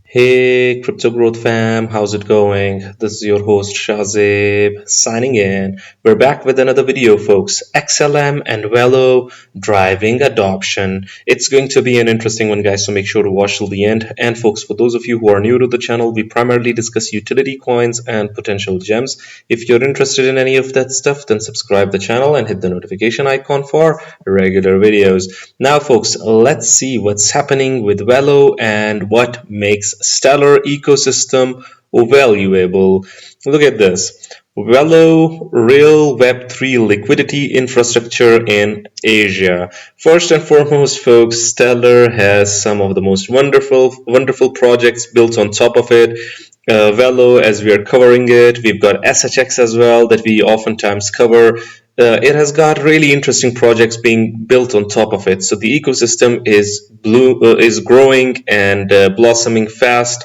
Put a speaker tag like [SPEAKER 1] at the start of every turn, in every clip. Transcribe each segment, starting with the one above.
[SPEAKER 1] Hey, Crypto Growth fam, how's it going? This is your host Shazib signing in. We're back with another video, folks. XLM and Velo driving adoption. It's going to be an interesting one, guys, so make sure to watch till the end. And, folks, for those of you who are new to the channel, we primarily discuss utility coins and potential gems. If you're interested in any of that stuff, then subscribe the channel and hit the notification icon for regular videos. Now, folks, let's see what's happening with Velo and what makes stellar ecosystem valuable. Look at this. Velo real Web3 liquidity infrastructure in Asia. First and foremost, folks, Stellar has some of the most wonderful projects built on top of it. Velo, as we are covering it, we've got SHX as well that we oftentimes cover. It has got really interesting projects being built on top of it. So the ecosystem is growing and blossoming fast.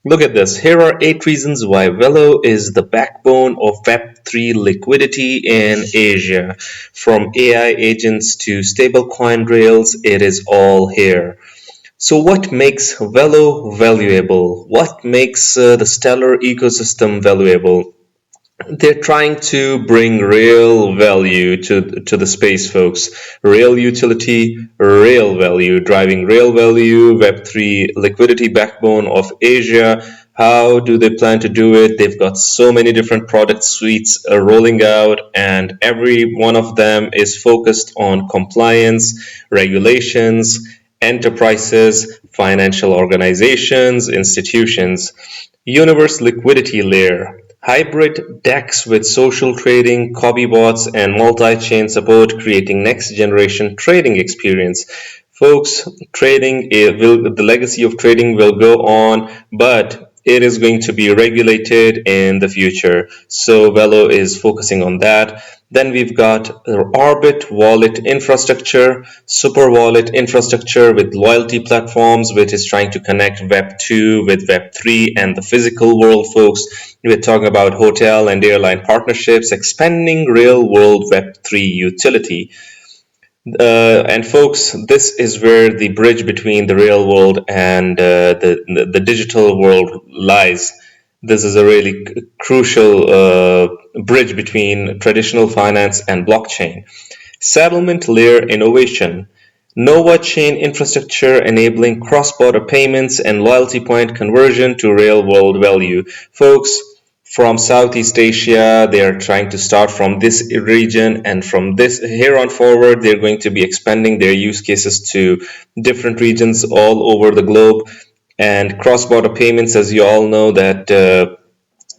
[SPEAKER 1] Look at this. Here are 8 reasons why Velo is the backbone of Web3 liquidity in Asia. From AI agents to stablecoin rails, it is all here. So what makes Velo valuable? What makes the Stellar ecosystem valuable? They're trying to bring real value to the space, folks. Real utility, real value, driving real value, Web3 liquidity backbone of Asia. How do they plan to do it? They've got so many different product suites rolling out, and every one of them is focused on compliance, regulations, enterprises, financial organizations, institutions. Universe liquidity layer. Hybrid DEX with social trading, copy bots, and multi-chain support, creating next-generation trading experience. Folks, the legacy of trading will go on, but it is going to be regulated in the future. So Velo is focusing on that. Then we've got Orbit wallet infrastructure, super wallet infrastructure with loyalty platforms, which is trying to connect Web 2 with Web 3 and the physical world, folks. We're talking about hotel and airline partnerships, expanding real world Web 3 utility. And folks, this is where the bridge between the real world and the digital world lies. This is a really crucial bridge between traditional finance and blockchain. Settlement layer innovation. Nova chain infrastructure enabling cross-border payments and loyalty point conversion to real-world value. Folks, from Southeast Asia, they are trying to start from this region, and from this here on forward, they're going to be expanding their use cases to different regions all over the globe. And cross-border payments, as you all know, that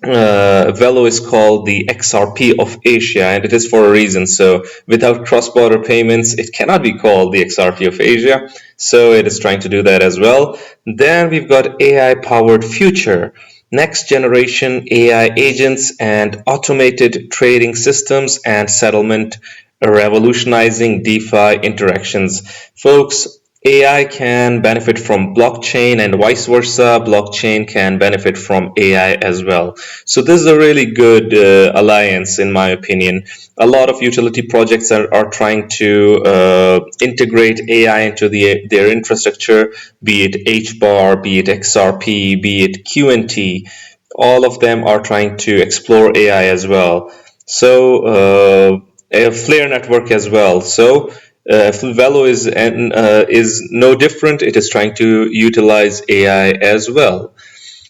[SPEAKER 1] Velo is called the XRP of Asia, and it is for a reason. So without cross-border payments, it cannot be called the XRP of Asia. So it is trying to do that as well. Then we've got AI-powered future. Next generation AI agents and automated trading systems and settlement revolutionizing DeFi interactions. Folks, AI can benefit from blockchain and vice versa. Blockchain can benefit from AI as well. So this is a really good alliance, in my opinion. A lot of utility projects are trying to integrate AI into their infrastructure, be it hbar, be it XRP, be it QNT. All of them are trying to explore AI as well. So a Flare network as well. So Velo is no different. It is trying to utilize AI as well.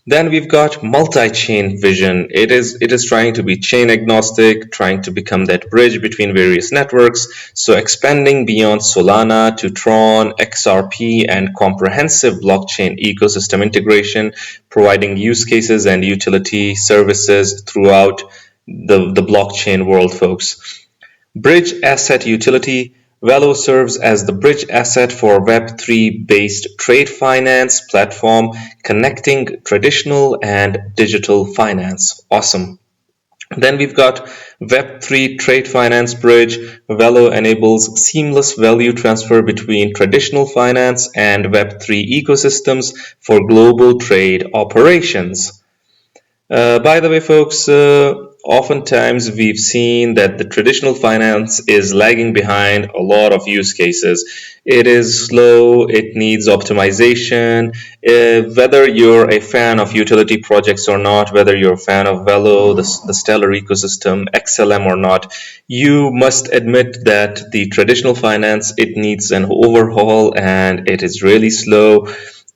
[SPEAKER 1] Then we've got multi-chain vision. It is trying to be chain agnostic, trying to become that bridge between various networks. So expanding beyond Solana to Tron, XRP, and comprehensive blockchain ecosystem integration, providing use cases and utility services throughout the blockchain world, folks. Bridge asset utility. Velo serves as the bridge asset for Web3 based trade finance platform connecting traditional and digital finance. Awesome. Then we've got Web3 Trade Finance Bridge. Velo enables seamless value transfer between traditional finance and Web3 ecosystems for global trade operations. By the way, folks, oftentimes we've seen that the traditional finance is lagging behind a lot of use cases. It is slow, it needs optimization. Whether you're a fan of utility projects or not, whether you're a fan of Velo, the Stellar ecosystem, XLM or not, you must admit that the traditional finance, it needs an overhaul and it is really slow.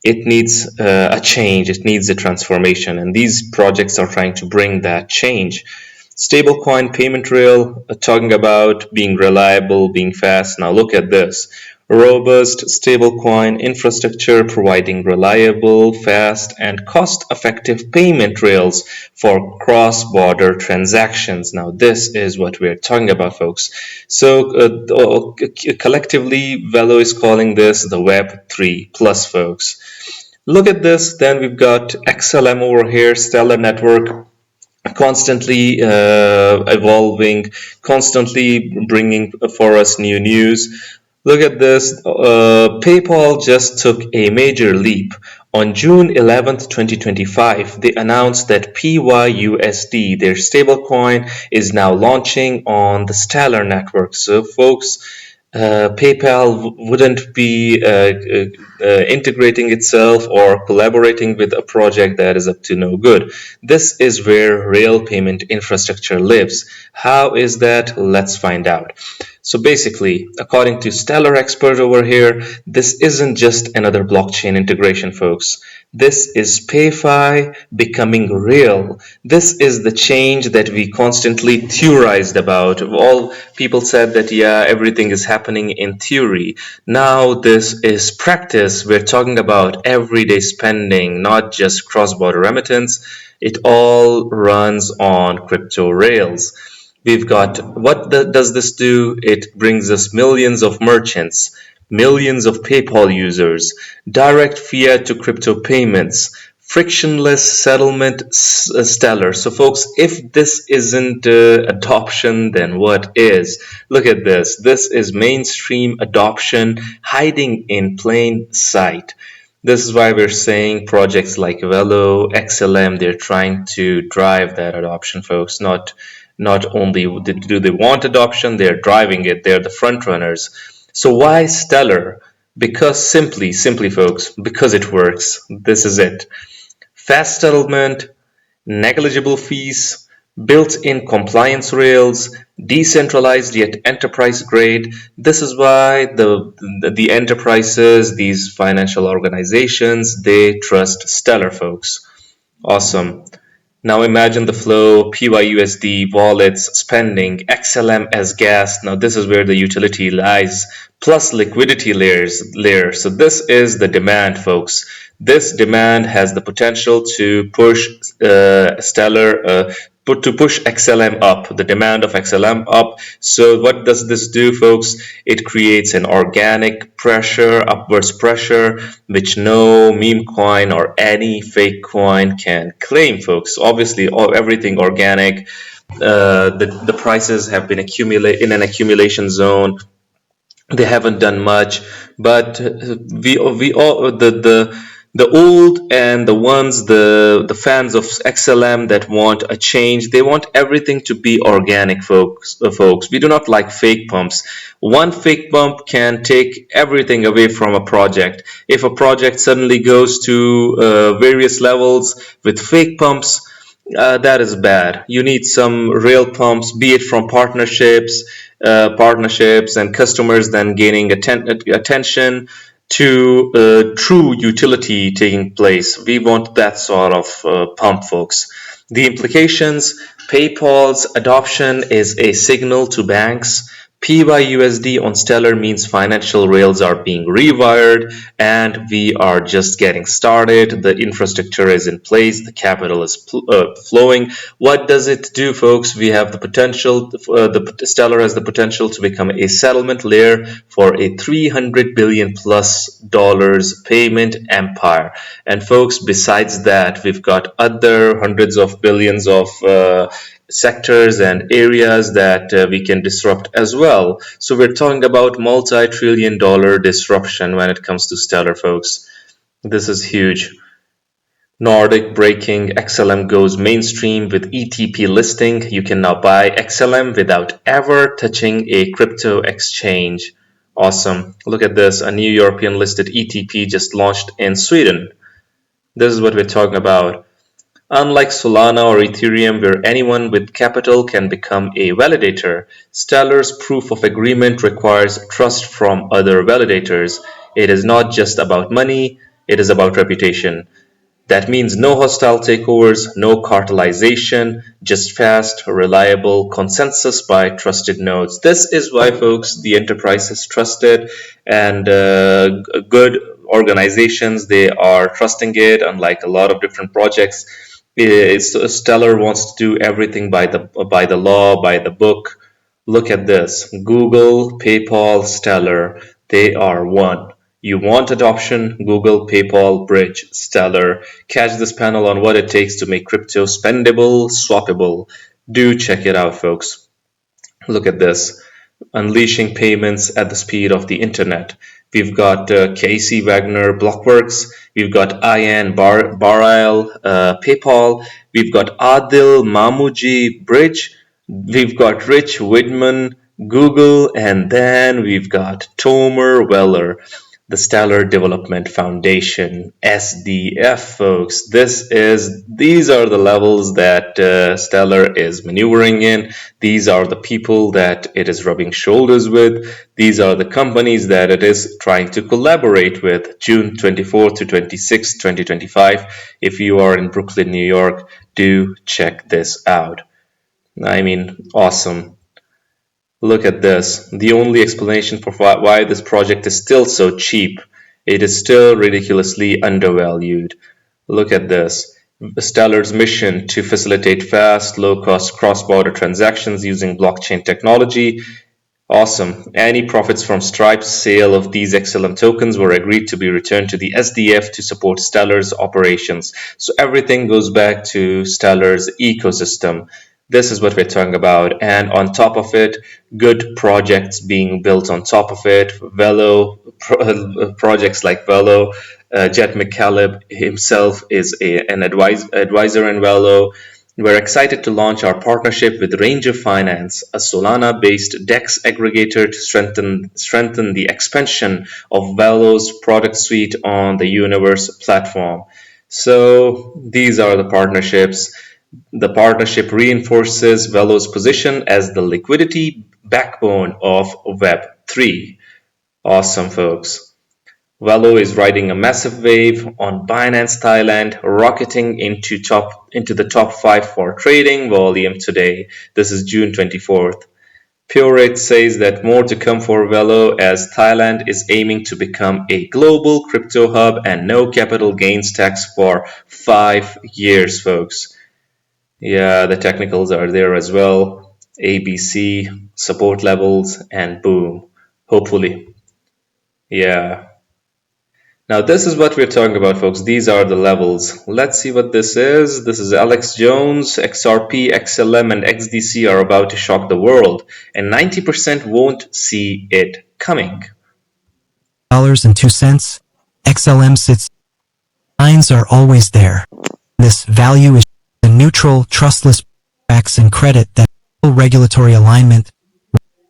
[SPEAKER 1] It needs a change, it needs a transformation, and these projects are trying to bring that change. Stablecoin payment rail, talking about being reliable, being fast. Now look at this. Robust stablecoin infrastructure providing reliable, fast, and cost-effective payment rails for cross-border transactions. Now this is what we're talking about, folks. So collectively, Velo is calling this the Web 3 plus, folks. Look at this. Then we've got XLM over here, Stellar Network, constantly evolving, constantly bringing for us new news. Look at this. PayPal just took a major leap. On June 11th, 2025, they announced that PYUSD, their stablecoin, is now launching on the Stellar network. So, folks, PayPal wouldn't be integrating itself or collaborating with a project that is up to no good. This is where real payment infrastructure lives. How is that? Let's find out. So basically, according to Stellar expert over here, this isn't just another blockchain integration, folks. This is PayFi becoming real. This is the change that we constantly theorized about. All people said that, yeah, everything is happening in theory. Now this is practice. We're talking about everyday spending, not just cross-border remittance. It all runs on crypto rails. We've got does this do? It brings us millions of merchants, millions of PayPal users, direct fiat to crypto payments, frictionless settlement, Stellar. So, folks, if this isn't adoption, then what is? Look at this. This is mainstream adoption hiding in plain sight. This is why we're saying projects like Velo, XLM, they're trying to drive that adoption, folks. Not only do they want adoption, they're driving it. They're the front runners. So why Stellar? Because simply, folks, because it works. This is it. Fast settlement, negligible fees, built-in compliance rails, decentralized yet enterprise grade. This is why the enterprises, these financial organizations, they trust Stellar, folks. Awesome. Now imagine the flow, PYUSD, wallets, spending, XLM as gas. Now this is where the utility lies, plus liquidity layer. So this is the demand, folks. This demand has the potential to push Stellar, to push XLM up, the demand of XLM up. So what does this do, folks? It creates an organic pressure, upwards pressure, which no meme coin or any fake coin can claim, folks. Obviously, everything organic. The prices have been in an accumulation zone. They haven't done much, but we all the old and the ones the fans of XLM that want a change, they want everything to be organic, folks. We do not like fake pumps. One fake pump can take everything away from a project. If a project suddenly goes to various levels with fake pumps, that is bad. You need some real pumps, be it from partnerships and customers, then gaining attention to true utility taking place. We want that sort of pump, folks. The implications: PayPal's adoption is a signal to banks. PYUSD on Stellar means financial rails are being rewired, and we are just getting started. The infrastructure is in place, the capital is flowing. What does it do, folks? We have the potential, the Stellar has the potential to become a settlement layer for a $300 billion plus payment empire. And folks, besides that, we've got other hundreds of billions of sectors and areas that we can disrupt as well. So we're talking about multi-trillion-dollar disruption when it comes to Stellar, folks. This is huge. Nordic breaking, XLM goes mainstream with ETP listing. You can now buy XLM without ever touching a crypto exchange. Awesome. Look at this. A new European listed ETP just launched in Sweden. This is what we're talking about. Unlike Solana or Ethereum, where anyone with capital can become a validator, Stellar's proof of agreement requires trust from other validators. It is not just about money, it is about reputation. That means no hostile takeovers, no cartelization, just fast, reliable consensus by trusted nodes. This is why, folks, the enterprise is trusted, and good organizations, they are trusting it, unlike a lot of different projects. Stellar wants to do everything by the law, by the book. Look at this. Google, PayPal, Stellar, they are one. You want adoption? Google, PayPal, Bridge, Stellar. Catch this panel on what it takes to make crypto spendable, swappable. Do check it out, folks. Look at this. Unleashing payments at the speed of the internet. We've got Casey Wagner Blockworks. We've got Ian Barile PayPal. We've got Adil Mamuji Bridge. We've got Rich Widman Google, and then we've got Tomer Weller, the Stellar Development Foundation, SDF, folks. These are the levels that Stellar is maneuvering in. These are the people that it is rubbing shoulders with. These are the companies that it is trying to collaborate with. June 24th to 26th, 2025. If you are in Brooklyn, New York, do check this out. I mean, awesome. Look at this. The only explanation for why this project is still so cheap. It is still ridiculously undervalued. Look at this. Stellar's mission to facilitate fast, low-cost cross-border transactions using blockchain technology. Awesome. Any profits from Stripe's sale of these XLM tokens were agreed to be returned to the SDF to support Stellar's operations. So everything goes back to Stellar's ecosystem. This is what we're talking about, and on top of it, good projects being built on top of it. Projects like Velo. Jet McCaleb himself is an advisor in Velo. We're excited to launch our partnership with Ranger Finance, a Solana-based DEX aggregator to strengthen the expansion of Velo's product suite on the Universe platform. So these are the partnerships. The partnership reinforces Velo's position as the liquidity backbone of Web3. Awesome, folks. Velo is riding a massive wave on Binance Thailand, rocketing into the top 5 for trading volume today. This is June 24th. Pureit says that more to come for Velo as Thailand is aiming to become a global crypto hub and no capital gains tax for 5 years, folks. Yeah, the technicals are there as well. ABC, support levels, and boom. Hopefully. Yeah. Now this is what we're talking about, folks. These are the levels. Let's see what this is. This is Alex Jones. XRP, XLM, and XDC are about to shock the world, and 90% won't see it coming.
[SPEAKER 2] $2. XLM sits. Lines are always there. This value is the neutral, trustless facts and credit that regulatory alignment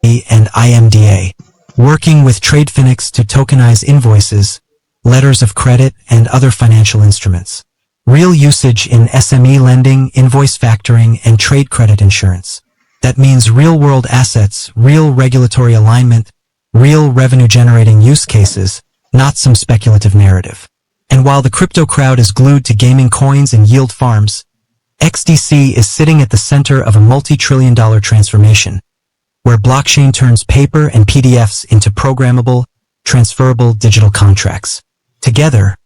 [SPEAKER 2] and IMDA. Working with TradeFinix to tokenize invoices, letters of credit, and other financial instruments. Real usage in SME lending, invoice factoring, and trade credit insurance. That means real-world assets, real regulatory alignment, real revenue-generating use cases, not some speculative narrative. And while the crypto crowd is glued to gaming coins and yield farms, XDC is sitting at the center of a multi-trillion-dollar transformation, where blockchain turns paper and PDFs into programmable, transferable digital contracts. Together,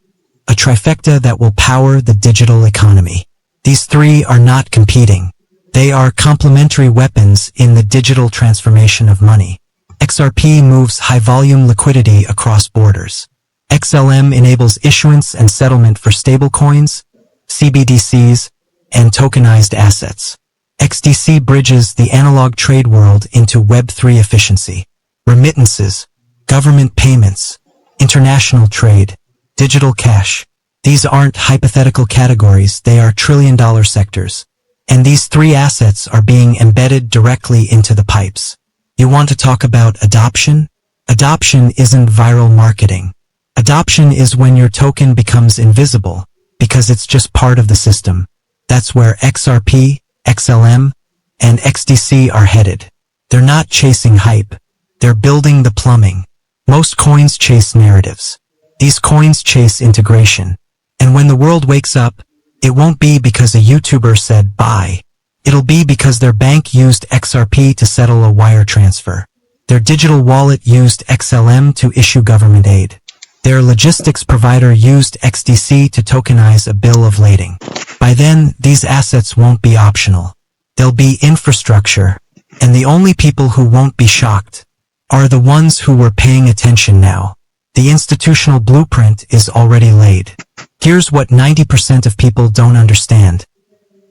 [SPEAKER 2] a trifecta that will power the digital economy. These three are not competing. They are complementary weapons in the digital transformation of money. XRP moves high-volume liquidity across borders. XLM enables issuance and settlement for stablecoins, cbdcs, and tokenized assets. XDC bridges the analog trade world into Web3 efficiency. Remittances, government payments, international trade, digital cash, These aren't hypothetical categories, they are trillion-dollar sectors. And these three assets are being embedded directly into the pipes. You want to talk about adoption? Adoption isn't viral marketing. Adoption is when your token becomes invisible, because it's just part of the system. That's where XRP, XLM, and XDC are headed. They're not chasing hype. They're building the plumbing. Most coins chase narratives. These coins chase integration. And when the world wakes up, it won't be because a YouTuber said buy. It'll be because their bank used XRP to settle a wire transfer. Their digital wallet used XLM to issue government aid. Their logistics provider used XDC to tokenize a bill of lading. By then, these assets won't be optional. They'll be infrastructure. And the only people who won't be shocked are the ones who were paying attention now. The institutional blueprint is already laid. Here's what 90% of people don't understand.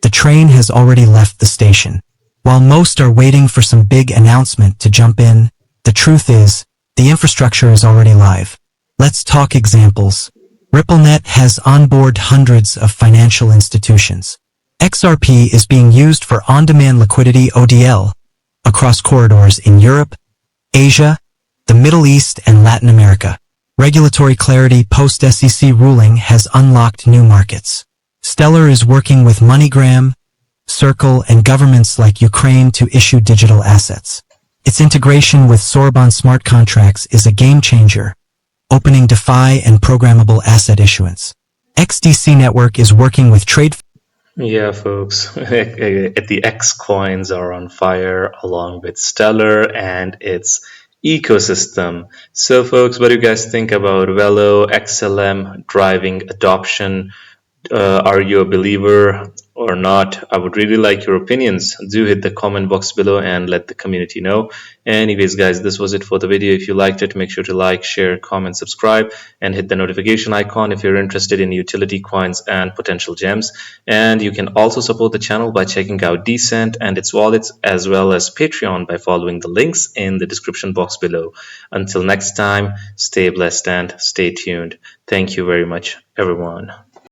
[SPEAKER 2] The train has already left the station. While most are waiting for some big announcement to jump in, the truth is, the infrastructure is already live. Let's talk examples. RippleNet has onboard hundreds of financial institutions. XRP is being used for on-demand liquidity ODL across corridors in Europe, Asia, the Middle East, and Latin America. Regulatory clarity post-SEC ruling has unlocked new markets. Stellar is working with MoneyGram, Circle, and governments like Ukraine to issue digital assets. Its integration with Sorbonne smart contracts is a game changer, opening DeFi and programmable asset issuance. XDC Network is working with trade.
[SPEAKER 1] Yeah, folks, the X coins are on fire along with Stellar and its ecosystem. So, folks, what do you guys think about Velo XLM driving adoption? Are you a believer or not? I would really like your opinions. Do hit the comment box below and let the community know. Anyways, guys, this was it for the video. If you liked it, make sure to like, share, comment, subscribe, and hit the notification icon if you're interested in utility coins and potential gems. And you can also support the channel by checking out Decent and its wallets, as well as Patreon, by following the links in the description box below. Until next time, stay blessed and stay tuned. Thank you very much, everyone.